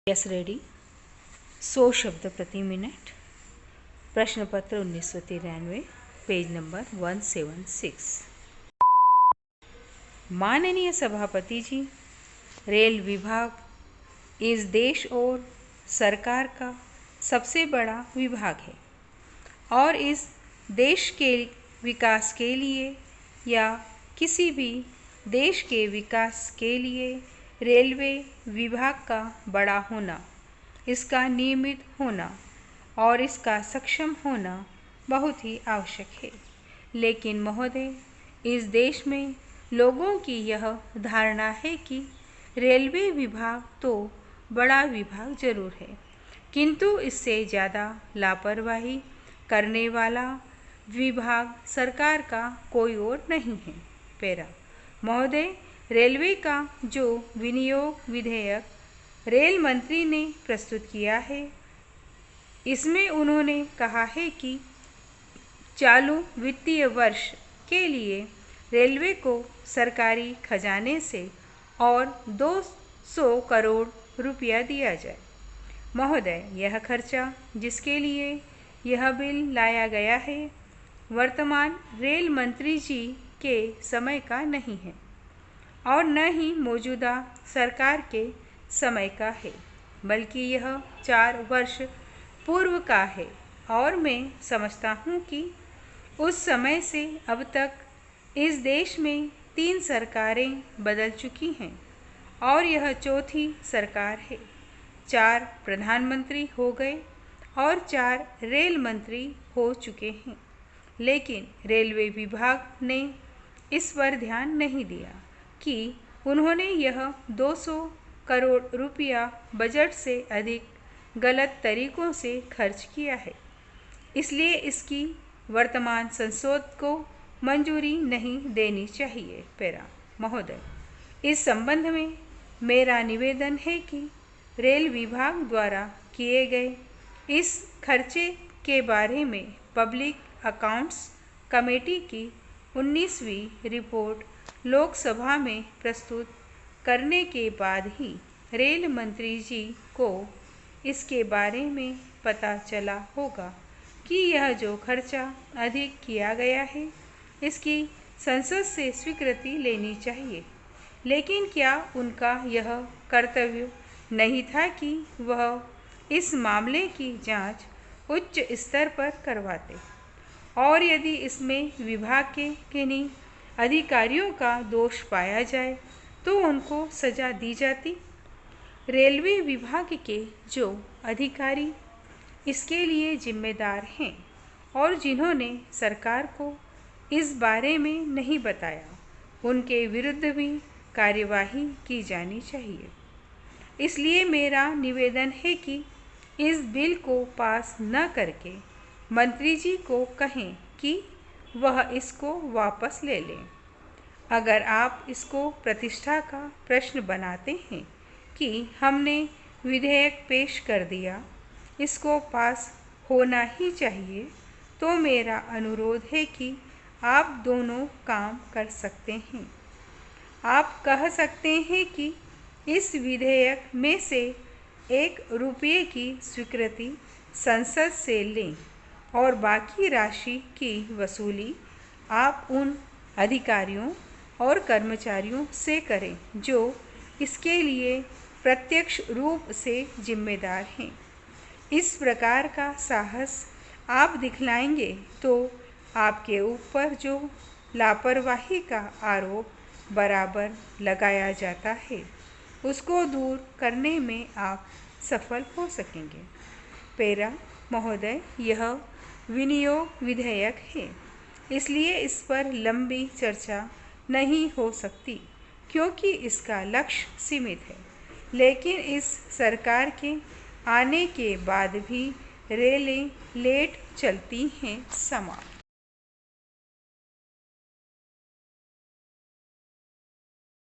Yes ready. 100 शब्द प्रति minute. प्रश्न पत्र 1993, पेज नंबर 176। माननीय सभापति जी, रेल विभाग इस देश और सरकार का सबसे बड़ा विभाग है और इस देश के विकास के लिए या किसी भी देश के विकास के लिए रेलवे विभाग का बड़ा होना, इसका नियमित होना और इसका सक्षम होना बहुत ही आवश्यक है। लेकिन महोदय, इस देश में लोगों की यह धारणा है कि रेलवे विभाग तो बड़ा विभाग जरूर है, किंतु इससे ज़्यादा लापरवाही करने वाला विभाग सरकार का कोई और नहीं है। पैरा महोदय, रेलवे का जो विनियोग विधेयक रेल मंत्री ने प्रस्तुत किया है, इसमें उन्होंने कहा है कि चालू वित्तीय वर्ष के लिए रेलवे को सरकारी खजाने से और 200 करोड़ रुपया दिया जाए। महोदय, यह खर्चा जिसके लिए यह बिल लाया गया है, वर्तमान रेल मंत्री जी के समय का नहीं है और न ही मौजूदा सरकार के समय का है, बल्कि यह 4 वर्ष पूर्व का है और मैं समझता हूँ कि उस समय से अब तक इस देश में 3 सरकारें बदल चुकी हैं और यह चौथी सरकार है। 4 प्रधानमंत्री हो गए और 4 रेल मंत्री हो चुके हैं, लेकिन रेलवे विभाग ने इस पर ध्यान नहीं दिया कि उन्होंने यह 200 करोड़ रुपया बजट से अधिक गलत तरीकों से खर्च किया है, इसलिए इसकी वर्तमान संसद को मंजूरी नहीं देनी चाहिए। पैरा महोदय, इस संबंध में मेरा निवेदन है कि रेल विभाग द्वारा किए गए इस खर्चे के बारे में पब्लिक अकाउंट्स कमेटी की 19वीं रिपोर्ट लोकसभा में प्रस्तुत करने के बाद ही रेल मंत्री जी को इसके बारे में पता चला होगा कि यह जो खर्चा अधिक किया गया है, इसकी संसद से स्वीकृति लेनी चाहिए। लेकिन क्या उनका यह कर्तव्य नहीं था कि वह इस मामले की जांच उच्च स्तर पर करवाते और यदि इसमें विभाग के किन्हीं अधिकारियों का दोष पाया जाए तो उनको सजा दी जाती। रेलवे विभाग के जो अधिकारी इसके लिए जिम्मेदार हैं और जिन्होंने सरकार को इस बारे में नहीं बताया, उनके विरुद्ध भी कार्यवाही की जानी चाहिए। इसलिए मेरा निवेदन है कि इस बिल को पास न करके मंत्री जी को कहें कि वह इसको वापस ले लें। अगर आप इसको प्रतिष्ठा का प्रश्न बनाते हैं कि हमने विधेयक पेश कर दिया, इसको पास होना ही चाहिए, तो मेरा अनुरोध है कि आप दोनों काम कर सकते हैं। आप कह सकते हैं कि इस विधेयक में से 1 रुपये की स्वीकृति संसद से लें और बाकी राशि की वसूली आप उन अधिकारियों और कर्मचारियों से करें जो इसके लिए प्रत्यक्ष रूप से जिम्मेदार हैं। इस प्रकार का साहस आप दिखलाएंगे तो आपके ऊपर जो लापरवाही का आरोप बराबर लगाया जाता है, उसको दूर करने में आप सफल हो सकेंगे। पैरा महोदय, यह विनियोग विधेयक है, इसलिए इस पर लंबी चर्चा नहीं हो सकती क्योंकि इसका लक्ष्य सीमित है। लेकिन इस सरकार के आने के बाद भी रेलें लेट चलती हैं। समाप्त।